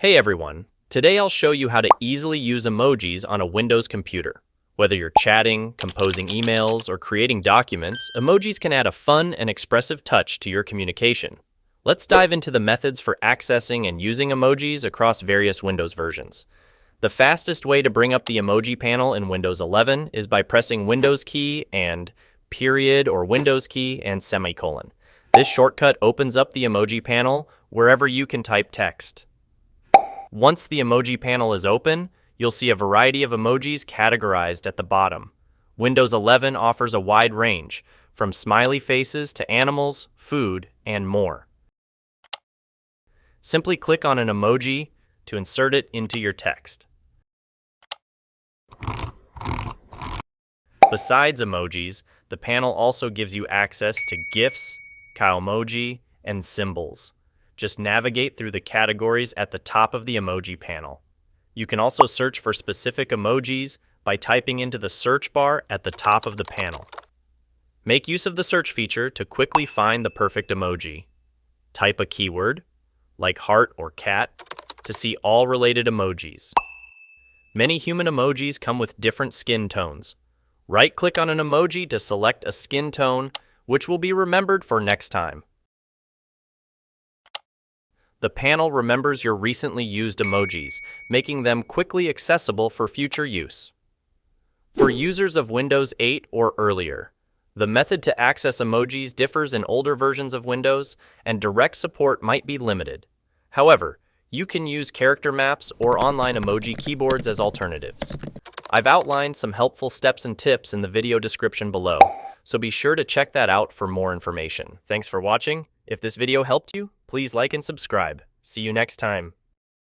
Hey everyone, today I'll show you how to easily use emojis on a Windows computer. Whether you're chatting, composing emails, or creating documents, emojis can add a fun and expressive touch to your communication. Let's dive into the methods for accessing and using emojis across various Windows versions. The fastest way to bring up the emoji panel in Windows 11 is by pressing Windows key and period or Windows key and semicolon. This shortcut opens up the emoji panel wherever you can type text. Once the emoji panel is open, you'll see a variety of emojis categorized at the bottom. Windows 11 offers a wide range, from smiley faces to animals, food, and more. Simply click on an emoji to insert it into your text. Besides emojis, the panel also gives you access to GIFs, Kaomoji, and symbols. Just navigate through the categories at the top of the emoji panel. You can also search for specific emojis by typing into the search bar at the top of the panel. Make use of the search feature to quickly find the perfect emoji. Type a keyword, like heart or cat, to see all related emojis. Many human emojis come with different skin tones. Right-click on an emoji to select a skin tone, which will be remembered for next time. The panel remembers your recently used emojis, making them quickly accessible for future use. For users of Windows 8 or earlier, the method to access emojis differs in older versions of Windows, and direct support might be limited. However, you can use character maps or online emoji keyboards as alternatives. I've outlined some helpful steps and tips in the video description below, so be sure to check that out for more information. Thanks for watching. If this video helped you, please like and subscribe. See you next time.